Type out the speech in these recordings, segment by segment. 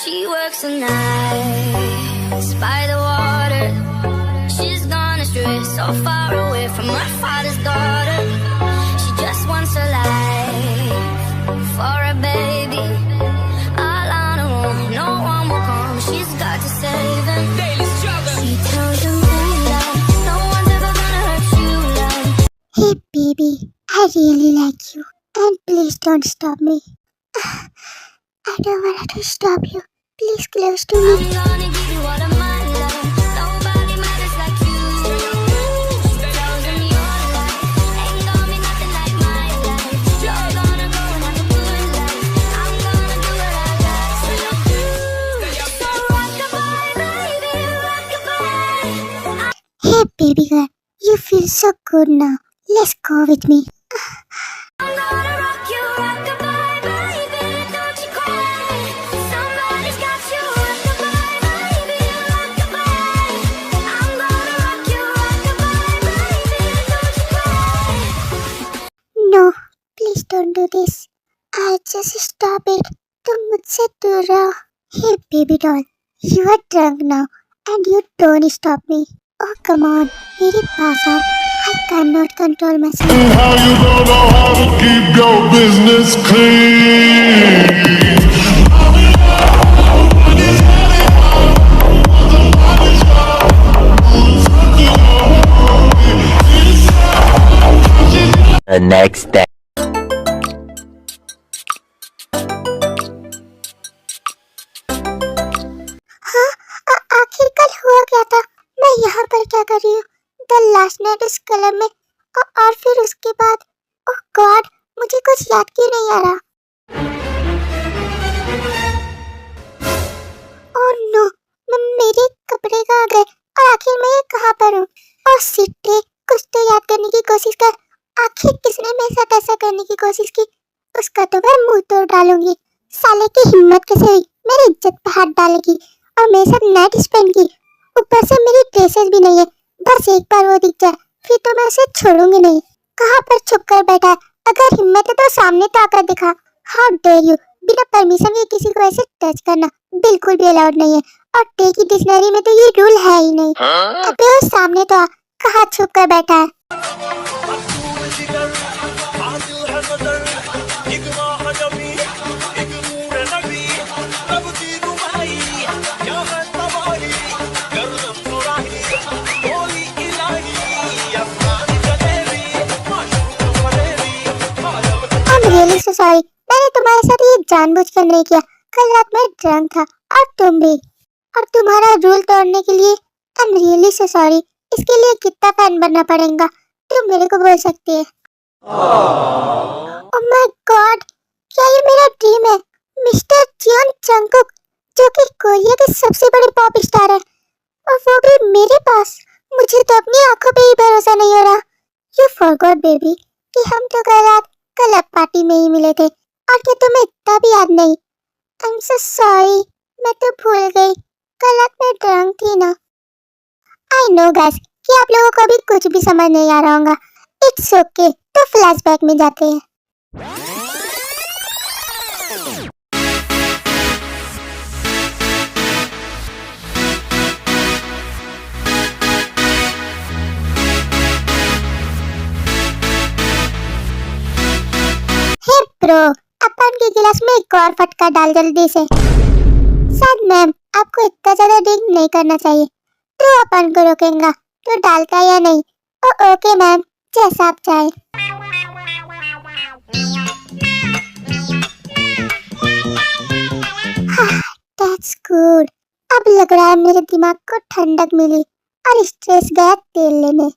She works the nights by the water. She's gone astray, so far away from her father's daughter. She just wants a life for a baby. All on her own, no one will come. She's got to save him. Daily struggle. She tells him that no one's ever gonna hurt you like. Hey baby, I really like you, and please don't stop me. I don't want to stop you. Please close to me. I'm gonna give you all of my love. Nobody matters like you. She tells him your life ain't gonna be nothing like my life. You're gonna go and have a good life. I'm gonna do what I like. So rock-a-bye, baby, rock-a-bye. Hey baby girl, you feel so good now. Let's go with me. I'm gonna rock you, rock-a-bye, baby, don't you cry. Somebody's got you, rock-a-bye, baby, rock-a-bye. I'm gonna rock you, rock-a-bye, baby, don't you cry. No, please don't do this. I'll just stop it. तुम मुझसे दूर रहो. Hey baby doll, you are drunk now, and you don't stop me. Oh come on, मेरे पास आओ. I cannot control myself. How you don't know how to keep your business clean? The next day. हाँ, आखिर कल हुआ क्या था? मैं यहाँ पर क्या कर रही हूँ? द लास्ट नाइट इस क्लब में और फिर उसके बाद ओह गॉड, मुझे कुछ याद क्यों नहीं आ रहा? ओह नो, मेरे कपड़े कहाँ गए और आखिर मैं ये कहाँ पर हूँ? ओह सिट्टे, कुछ तो याद करने की कोशिश कर. आखिर किसने मेरे साथ ऐसा करने की कोशिश की? उसका तो मैं मुंह तोड़ डालूंगी. साले की हिम्मत कैसे हुई मेरी इज्जत पे हाथ डालेगी और मेरे साथ नाइट स्पेंड की. ऊपर से मेरी ड्रेसेस भी नहीं है. बस एक बार वो दिख जाए फिर तो मैं उसे छोड़ूंगी नहीं. कहाँ पर छुप कर बैठा है? अगर हिम्मत है तो सामने तो आकर दिखा. हाउ डेयर यू, बिना परमिशन के किसी को ऐसे टच करना बिल्कुल भी अलाउड नहीं है. और डे की डिक्शनरी में तो ये रूल है ही नहीं. अबे वो सामने तो आ, कहाँ छुप कर बैठा है? रियली सो सॉरी, मैंने तुम्हारे साथ ये जानबूझकर नहीं किया. कल रात मैं ड्रंक था और तुम भी. और तुम्हारा रूल तोड़ने के लिए आई एम रियली सो सॉरी. इसके लिए कितना फैन बनना पड़ेगा तुम मेरे को बोल सकती है. ओह माय गॉड, क्या ये मेरा ड्रीम है? मिस्टर जियोन जंगकुक, जो कि कोरिया के सबसे बड़े पॉप स्टार है, और वो भी मेरे पास. मुझे तो अपनी आंखों पे ही भरोसा नहीं हो रहा. यू फॉरगॉट बेबी कि हम तो कल रात क्लब पार्टी में ही मिले थे और कि तुम्हें इतना भी याद नहीं. आई एम सो सॉरी, मैं तो भूल गई. कल रात मैं ड्रंक थी ना. आई नो गाइस कि आप लोगों को अभी कुछ भी समझ नहीं आ रहा होगा. इट्स ओके, तो फ्लैशबैक में जाते हैं. ब्रो, अपन के गिलास में एक और फटका डाल जल्दी से. शायद मैम आपको इतना ज्यादा ड्रिंक नहीं करना चाहिए, तो अपन को रोकेगा तो डालता या नहीं? ओके मैम, जैसा आप चाहे. That's good. अब लग रहा है मेरे दिमाग को ठंडक मिली और स्ट्रेस गया तेल लेने.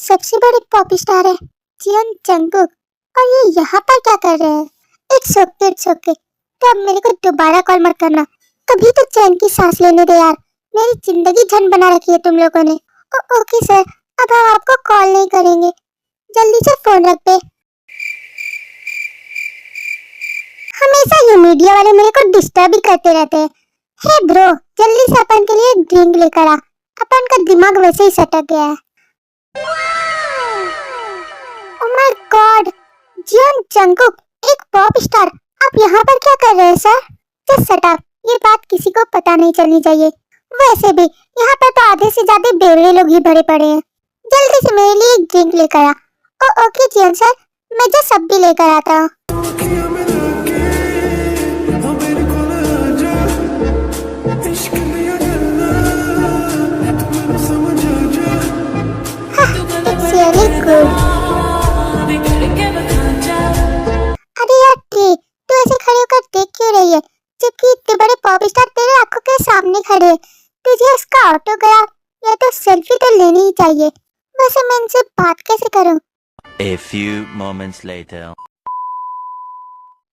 सबसे बड़े पॉप स्टार है जियोन जंगकुक, और ये यहाँ पर क्या कर रहे हैं? It's okay. तो अब मेरे को दोबारा कॉल मत करना. कभी तो चैन की सांस लेने दे यार. मेरी जिंदगी झंड बना रखी है तुम लोगों ने. ओके सर, अब हम आपको कॉल नहीं करेंगे. जल्दी से फोन रख पे. हमेशा ये मीडिया वाले मेरे को डिस्टर्ब ही करते रहते हैं। हे ब्रो, जल्दी से अपन के लिए एक ड्रिंक लेकर आ, अपन का दिमाग वैसे ही सटक गया है। Oh my god, Jeon Jungkook, एक पॉप स्टार, आप यहाँ पर क्या कर रहे हैं सर? जस्ट शट अप, ये बात किसी को पता नहीं चलनी चाहिए। वैसे भी यहाँ पर तो आधे से ज्यादा बेवड़े लोग ही भरे पड़े हैं। जल्दी से मेरे लिए एक ड्रिंक लेकर आ। ओके जियोन सर, मैं जो सब भी लेकर आता हूँ। अरे यार ट्री, तू ऐसे खड़े होकर देख क्यों रही है जबकि इतने बड़े पॉप स्टार तेरे आंखों के सामने खड़े हैं? तुझे उसका ऑटोग्राफ या तो सेल्फी तो लेनी ही चाहिए। वैसे मैं इनसे बात कैसे करूं? A few moments later.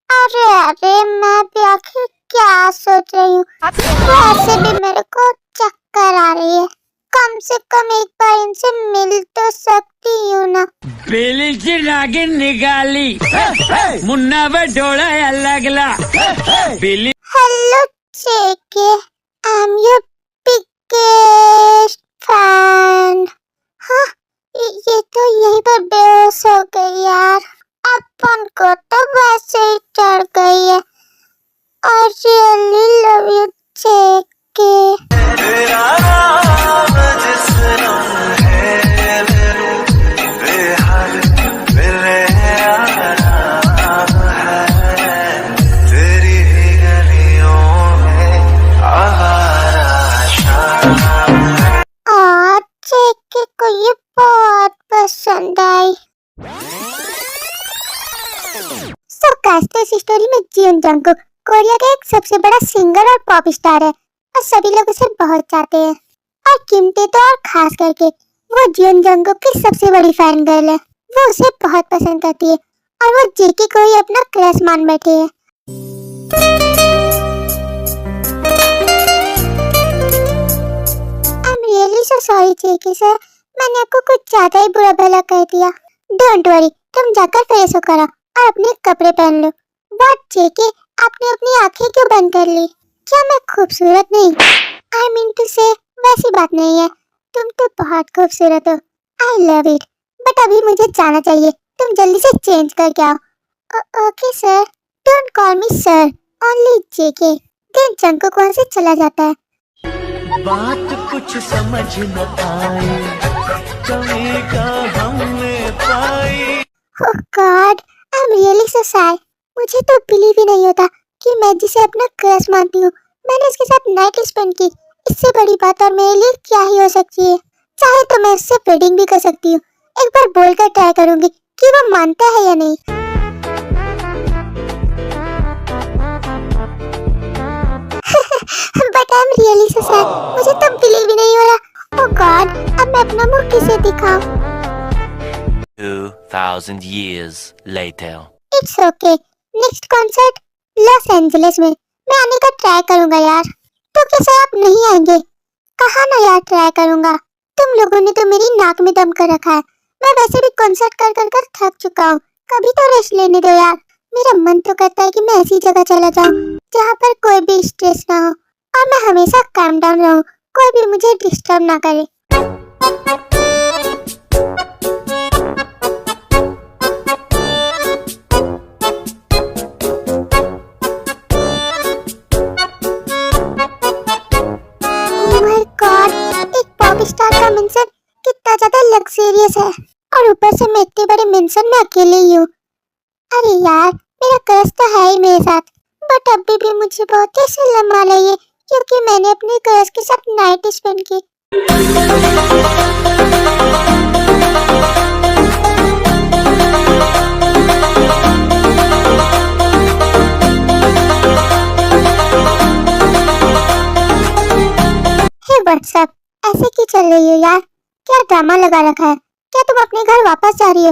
अरे मैं भी आखिर क्या सोच रही हूँ। वैसे भी मेरे को चक्कर आ रही है, कम से कम एक बार इनसे मिल तो सकती हूँ ना। बेलीची नागिन निकाली मुन्ना बटोला लगला बेली। Hello JK, I am your biggest fan. हाँ, ये तो यहीं पर बेहोश हो गई यार। अपन को तो वैसे ही चढ़ गई है। और रियली लव यू जेके। को ये बहुत पसंद आई। इस स्टोरी में जियोन जंगकुक कोरिया का एक सबसे बड़ा सिंगर और पॉप स्टार है और सभी लोग उसे बहुत चाहते हैं। और किमते तो और खास करके वो जियोन जंगकुक की सबसे बड़ी फैन गर्ल है। वो उसे बहुत पसंद करती है और वो जेके को ही अपना क्रश मान बैठी है। रियली सो सॉरी जेके सर, मैंने आपको कुछ ज्यादा ही बुरा भला कह दिया। डोंट वरी, तुम जाकर फ्रेश होकर आओ और अपने कपड़े पहन लो। व्हाट जेके, आपने अपनी आंखें क्यों बंद कर ली? क्या मैं खूबसूरत नहीं? आई मीन टू से वैसी बात नहीं है, तुम तो बहुत खूबसूरत हो। आई लव इट, बट अभी मुझे जाना चाहिए, तुम जल्दी से चेंज करके आओ। Okay sir. Don't call me sir, only JK. Then Jungkook वहाँ से चला जाता है। बात कुछ समझ न आई, कमी का हमने पाई। Oh god, I am really so sad. मुझे तो बिलीव ही नहीं होता कि मैं जिसे अपना क्रश मानती हूँ, मैंने उसके साथ नाइट स्पेंड की। इससे बड़ी बात और मेरे लिए क्या ही हो सकती है। चाहे तो मैं उससे वेडिंग भी कर सकती हूँ। एक बार बोलकर ट्राई करूंगी कि वो मानता है या नहीं। But I am really so sad, मुझे तो बिलीव ही नहीं हो रहा। ओह गॉड, अब मैं अपना मुंह किसे दिखाऊं? 2000 years later. It's okay, next concert Los Angeles में मैं आने का ट्राई करूंगा यार। तो कैसे आप नहीं आएंगे? कहा ना यार ट्राई करूंगा। तुम लोगों ने तो मेरी नाक में दम कर रखा है। मैं वैसे भी कॉन्सर्ट कर कर कर थक चुका हूँ, कभी तो रेस्ट लेने दो यार। मेरा मन तो करता है कि मैं ऐसी जगह चला जाऊँ जहाँ पर कोई भी स्ट्रेस ना हो और मैं हमेशा काम डाउन रहूँ, कोई भी मुझे डिस्टर्ब ना करे। स्टार का मेंशन कितना ज्यादा लग्जरियस है और ऊपर से मैं इतने बड़े मेंशन में अकेले ही हूँ। अरे यार, मेरा क्रश तो है ही मेरे साथ, बट अभी भी मुझे बहुत ही शर्म आ रही है क्योंकि मैंने अपने क्रश के साथ नाइट स्पेंड की। हे व्हाट्सएप, ऐसे क्यों चल रही हो यार? क्या ड्रामा लगा रखा है? क्या तुम अपने घर वापस जा रही हो?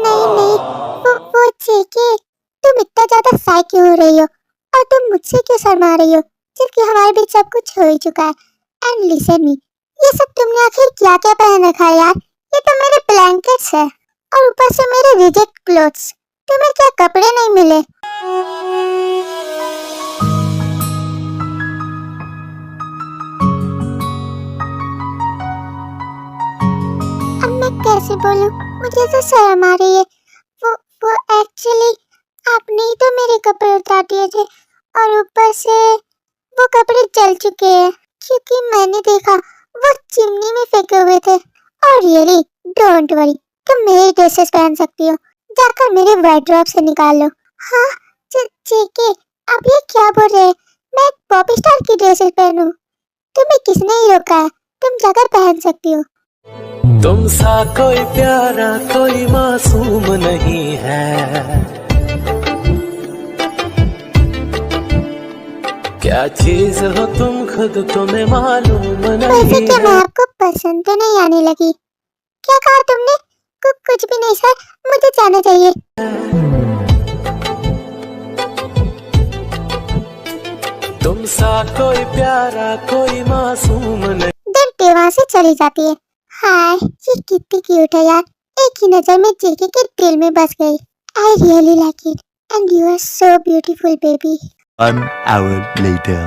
नहीं, वो जेके, तुम इतना ज्यादा साई क्यों हो रही हो और तुम मुझसे क्यों शर्मा रही हो जबकि हमारे बीच सब कुछ हो ही चुका है। एंड लिसन मी, ये सब तुमने आखिर क्या क्या पहन रखा है यार? ये तो मेरे ब्लैंकेट्स है और ऊपर से मेरे रिजेक्ट क्लोथ्स। तुम्हें क्या कपड़े नहीं मिले? कैसे बोलूं, मुझे तो शर्म आ रही है। वो एक्चुअली आपने ही तो मेरे कपड़े उतार दिए थे और ऊपर से वो कपड़े जल चुके हैं क्योंकि मैंने देखा वो चिमनी में फेंके हुए थे। और रियली डोंट वरी, तुम मेरे ड्रेसेस पहन सकती हो, जाकर मेरे वार्डरोब से निकाल लो। हाँ जेके, आप ये क्या बोल रहे हैं? मैं एक पॉप स्टार की ड्रेसेस पहनूं? तुम्हें किसने ही रोका है? तुम जाकर पहन सकती हो। तुम सा कोई प्यारा कोई मासूम नहीं है, क्या चीज हो तुम खुद तुम्हें मालूम वैसे नहीं क्या मैं है। आपको पसंद तो नहीं आने लगी? क्या कहा तुमने? कुछ भी नहीं सर, मुझे जाना चाहिए। तुम सा कोई प्यारा कोई मासूम नहीं। दिल वहां से चली जाती है। हाय, ये कितनी क्यूट है यार, एक ही नजर में जेके के दिल में बस गई। I really like it and you are so beautiful baby. 1 hour later.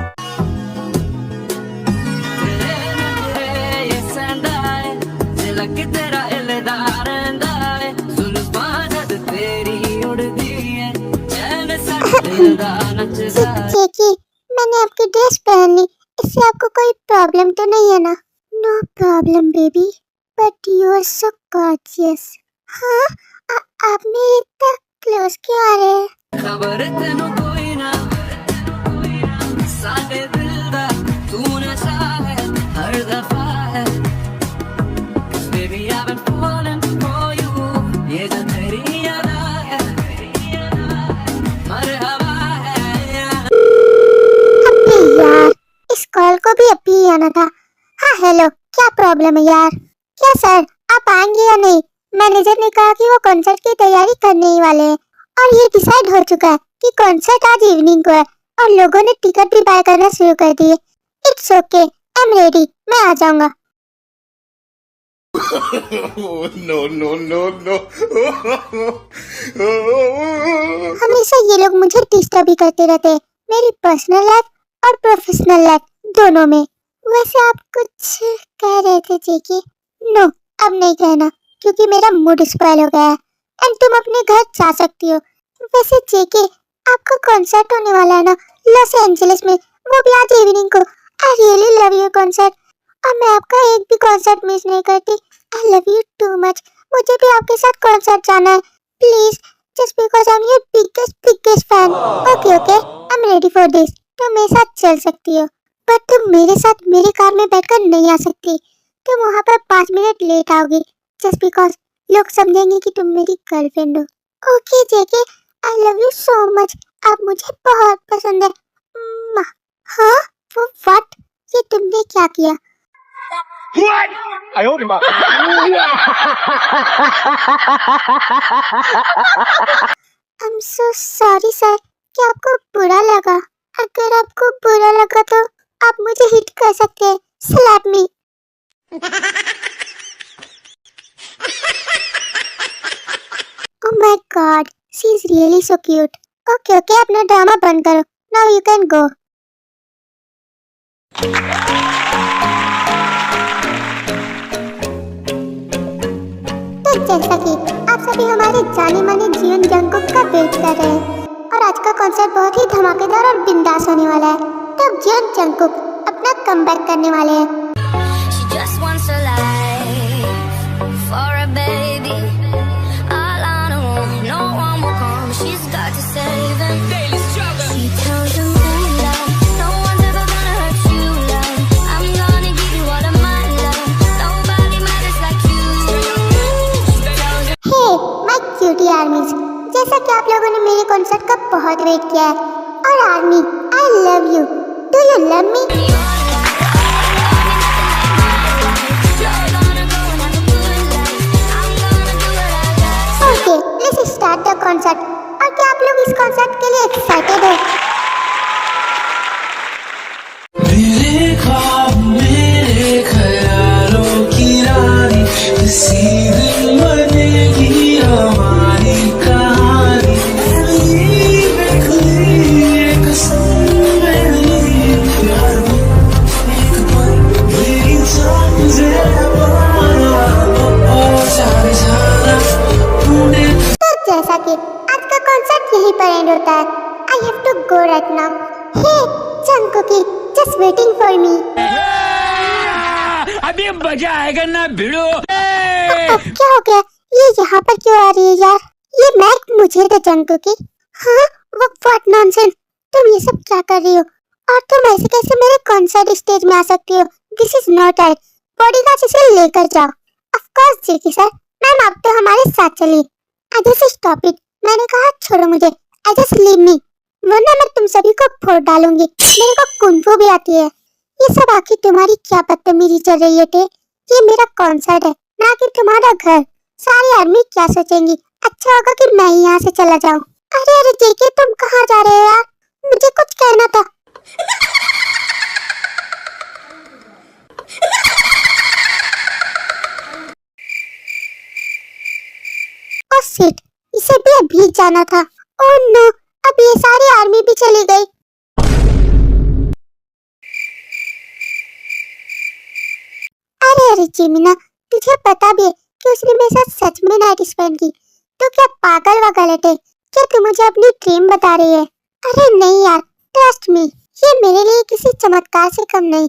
JK, मैंने आपकी ड्रेस पहन ली, इससे आपको कोई प्रॉब्लम तो नहीं है ना? No problem baby, but you are so gorgeous. हाँ, आप मेरे इतना क्लोज क्यों आ रहे हैं? खबर तेनू कोई ना, साडे दिल दा तू नशा है हर दफा है। Baby I've been falling for you, ये जो तेरी यादा है मरहबा है। अबे यार, इस कॉल को भी अभी ही आना था। हाँ हेलो, क्या प्रॉब्लम है यार? क्या सर, आप आएंगे या नहीं? मैनेजर ने कहा कि वो कॉन्सर्ट की तैयारी करने ही वाले हैं और ये डिसाइड हो चुका है कि कॉन्सर्ट आज इवनिंग को है और लोगों ने टिकट भी बाय करना शुरू कर दिए। It's okay, I am ready, मैं आ जाऊंगा। No, no, no, no. हमेशा ये लोग मुझे डिस्टर्ब ही करते रहते हैं, मेरी पर्सनल लाइफ और प्रोफेशनल लाइफ दोनों में। वैसे आप कुछ कह रहे थे जेके? नो, अब नहीं कहना क्योंकि मेरा मूड स्पॉइल हो गया है एंड तुम अपने घर जा सकती हो। वैसे जेके, आपका कॉन्सर्ट होने वाला है ना लॉस एंजलिस में, वो भी आज इवनिंग को। आई रियली लव योर कॉन्सर्ट और मैं आपका एक भी कॉन्सर्ट मिस नहीं करती। आई लव यू टू मच। मुझे भी आपके साथ कॉन्सर्ट जाना है please, just because I am your biggest fan. Okay okay, I am ready for this. तुम मेरे साथ चल सकती हो, पर तुम मेरे साथ मेरी कार में बैठकर नहीं आ सकती। तुम वहाँ पर 5 मिनट लेट आओगी जस्ट बिकॉज लोग समझेंगे कि तुम मेरी गर्लफ्रेंड हो। Okay JK, I love you so much, आप मुझे बहुत पसंद है। हाँ, वो व्हाट? ये तुमने क्या किया? I'm so sorry सर, क्या आपको बुरा लगा? अगर आपको बुरा लगा तो आप मुझे हिट कर सकते हैं। Slap me. Oh my God, she is really so cute. Okay, okay, अपना ड्रामा बंद करो। Now you can go. तो जैसा कि आप सभी हमारे जाने माने जीवन जंकुक का वेट कर रहे हैं और आज का कॉन्सर्ट बहुत ही धमाकेदार और बिंदास होने वाला है। तब जीवन जंकुक अपना कमबैक करने वाले हैं। She just wants a life for a baby. All on her own, no one will come. She's got to save him. Daily struggle. She tells him, "Ooh, love, no one's ever gonna hurt you, love. I'm gonna give you all of my love. Nobody matters like you." Hey my cutie armies, जैसा कि आप लोगों ने मेरे concert का बहुत wait किया है और army, I love you. Do you love me? Okay, let's start the concert. और क्या आप लोग इस कॉन्सर्ट के लिए एक्साइटेड हो? मेरे ख्वाब मेरे ख्यालों की रानी, इसी दिन बनेगी हमारी कहानी। एक संग मेरी प्यार एक पल मेरी जान से और सारे यहीं पर एंड होता है। I have to go right now. Hey Jungkookie, just waiting for me. अभी मजा आएगा ना भिड़ो। क्या हो गया? ये यहाँ पर क्यों आ रही है यार? ये मैक मुझे दे जंगकुकी। हाँ, व्हाट नॉनसेंस, तुम ये सब क्या कर रही हो? और तुम ऐसे कैसे मेरे कॉन्सर्ट स्टेज में आ सकती हो? This is not right. Bodyguard इसे लेकर जाओ। Of course JK sir, ma'am आप तो हमारे साथ चलिए। I just stop it. मैंने कहा छोड़ो मुझे। आई जस्ट लीव मी, वरना मैं तुम सभी को फोड़ डालूंगी। मेरे को कुंफू भी आती है। ये सब आखिर तुम्हारी क्या बदतमीजी चल रही है? ये मेरा कॉन्सर्ट है, ना कि तुम्हारा घर। सारी आर्मी क्या सोचेंगी? अच्छा होगा कि मैं यहाँ से चला जाऊँ। अरे अरे जेके, तुम कहाँ जा रहे हो यार? मुझे कुछ कहना था। ओह शिट, इसे भी अभी जाना था। ओह नो, अब ये सारी आर्मी भी चली गई। अरे अरे जिमिना, तुझे पता भी है कि उसने मेरे साथ सच में नाइट स्पेंड की? तो क्या पागल वगैरह है? क्या तू मुझे अपनी ड्रीम बता रही है? अरे नहीं यार, ट्रस्ट मी, ये मेरे लिए किसी चमत्कार से कम नहीं।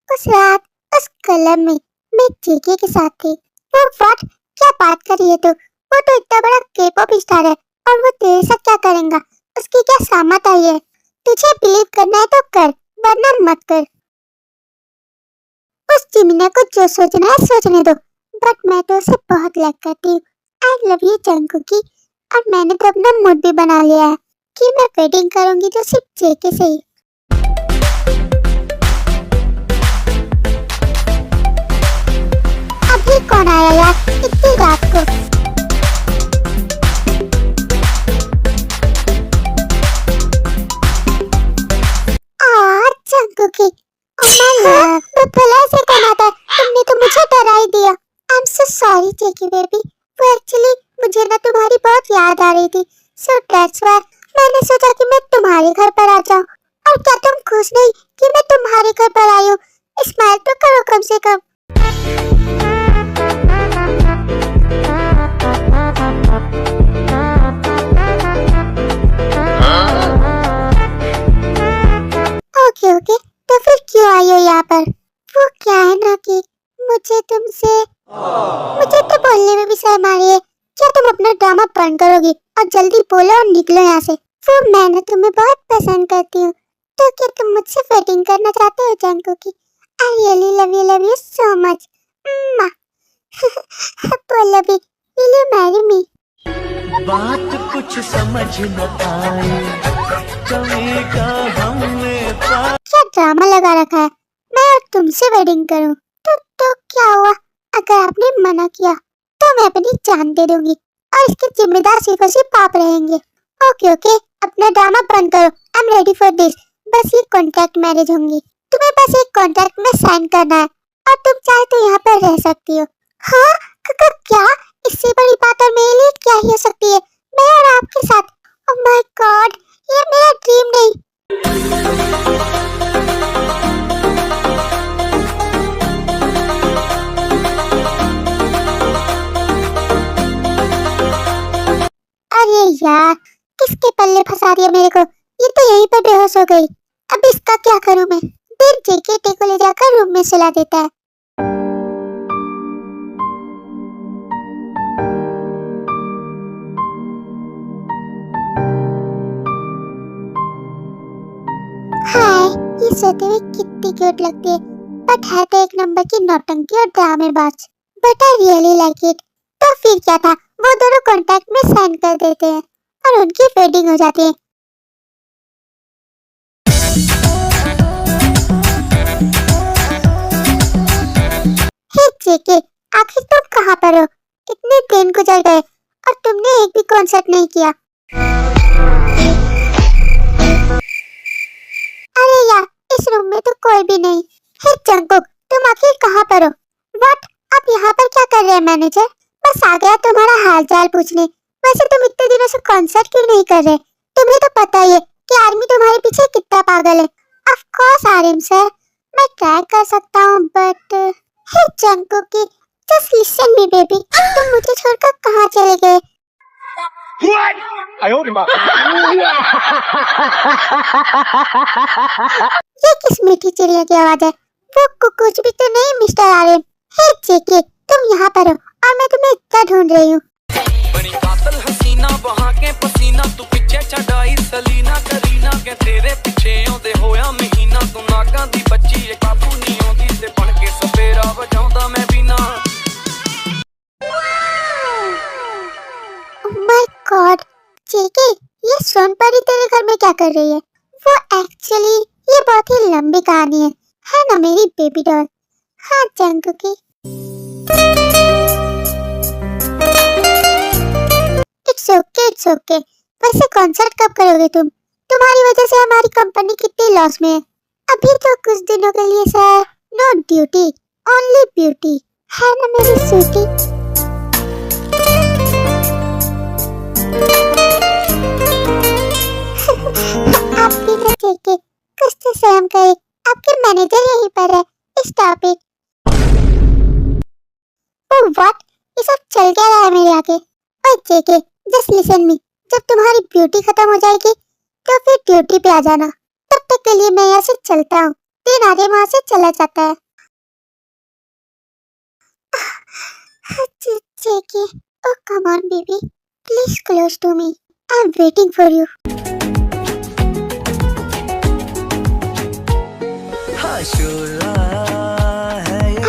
उस रात उस क्लब में मैं जेके के साथ थी। वो व्हाट, क्या बात कर रही है तू? वो तो इतना बड़ा के-पॉप स्टार है, और वो तेरे साथ क्या करेगा? उसकी क्या सामत आई है? तुझे बिलीव करना है तो कर, वरना मत कर। उस जिमिना को जो सोचना है सोचने दो, बट मैं तो उसे बहुत लाइक करती हूँ। I love you Jungkookie. और मैंने तो अपना मूड भी बना लिया है कि मैं वेडिंग करूंगी तो सिर्फ जेके से ही। अभी कौन आया यार इतनी रात को? जंगकुकी, ओह माय लव, वो भला से कौन आता है? तुमने तो मुझे डरा ही दिया। I am so sorry JK baby. वो एक्चुअली मुझे ना तुम्हारी बहुत याद आ रही थी, सो दैट्स व्हाई मैंने सोचा कि मैं तुम्हारे घर पर आ जाऊं। और क्या तुम खुश नहीं कि मैं तुम्हारे घर पर आई हूँ? स्माइल तो करो कम से कम। ओके ओके, तो फिर क्यों आई हो यहाँ पर? वो क्या है ना कि मुझे तो बोलने में भी शर्म आ रही है। क्या तुम अपना ड्रामा बंद करोगी और जल्दी बोलो और निकलो यहाँ से? वो मैं ना तुम्हें बहुत पसंद करती हूँ, तो क्या तुम मुझसे वेडिंग करना चाहते हो Jungkookie? I really love you so much. बोलो भी, विल यू मैरी मी? बात कुछ समझ न आए, कमी का हमने क्या ड्रामा लगा रखा है? मैं और तुमसे वेडिंग करूं तो क्या हुआ? अगर आपने मना किया तो मैं अपनी जान दे दूंगी, और इसके जिम्मेदार सिर्फ और सिर्फ आप रहेंगे। ओके ओके, अपना ड्रामा बंद करो। I am ready for this. बस ये कॉन्ट्रैक्ट मैरिज होंगी। तुम्हें बस एक कॉन्ट्रैक्ट में साइन करना है, और तुम चाहे तो यहाँ पर रह सकती हो। हाँ क्या? इससे बड़ी बात और मेरे लिए क्या ही हो सकती है? मैं और आपके साथ। ओह माय गॉड, ये मेरा ड्रीम नहीं। अरे यार, किसके पल्ले फंसा दिया मेरे को? ये तो यहीं पर बेहोश हो गई। अब इसका क्या करूं मैं? फिर जेके को ले जाकर रूम में सुला देता है। हाय, ये सोते हुए कितनी क्यूट लगती है, बट है तो एक नंबर की नौटंकी और ड्रामेबाज। But I really like it. तो फिर क्या था, वो दोनों कॉन्ट्रैक्ट में साइन कर देते हैं और उनकी वेडिंग हो जाती है। हे जेके, आखिर तुम कहाँ पर हो? इतने दिन गुजर गए और तुमने एक भी कॉन्सर्ट नहीं किया। अरे यार, इस रूम में तो कोई भी नहीं। हे जंगकुक, तुम आखिर कहाँ पर हो? व्हाट, आप यहाँ पर क्या कर रहे हैं मैनेजर? बस आ गया तुम्हारा हालचाल पूछने। वैसे तुम इतने दिनों से कॉन्सर्ट क्यों नहीं कर रहे? तुम्हें तो पता ही है कि आर्मी तुम्हारे पीछे कितना पागल है। ऑफ कोर्स आर्यन सर, मैं ट्राई कर सकता हूँ, but hey Jungkook, just listen me baby, तुम मुझे छोड़कर कहाँ चले गए? ये किस मीठी चिड़िया की आवाज है? वो कुछ भी तो नहीं मिस्टर आर्यन। हे जेके, तुम यहाँ पर हो और मैं तुम्हें इतना ढूंढ रही हूँ। बनी कातल हसीना बहा के पसीना तू पिछे छड़ाई सलीना करीना के तेरे पिछे आउंदे होया महीना तू नागां दी बच्ची ए काबू नहीं आउंदी ते बन के सपेरा वजाउंदा मैं बिना। माय गॉड जेके, ये सोनपरी तेरे घर में क्या कर रही है? वो एक्चुअली ये बहुत ही लंबी कहानी है ना मेरी बेबी डॉल? हाँ जंगू की। It's okay. वैसे कॉन्सर्ट कब करोगे तुम? तुम्हारी वजह से हमारी कंपनी कितनी लॉस में है। अभी तो कुछ दिनों के लिए sir, no duty only beauty, है ना मेरी स्वीटी? आपकी तो जेके, कुछ तो शर्म करे, आपके मैनेजर यहीं पर है। Stop it. ओह व्हाट, ये सब चल क्या रहा है मेरे आगे? ओए जेके, जस्ट लिसन मी, जब तुम्हारी ब्यूटी खत्म हो जाएगी तो फिर ड्यूटी पे आ जाना। तब तक के लिए मैं यहाँ से चलता हूँ, दिन आगे वहाँ से चला जाता है। JK, oh come on baby, please close to me, I am waiting for you.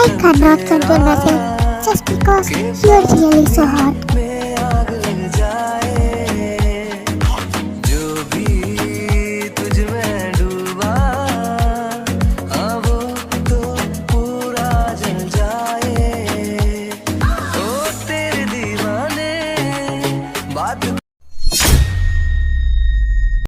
I cannot control myself just because you are really so hot. जो भी तुझ में डूबा हाँ वो तो पूरा जल जाए। ओ तेरे दीवाने बात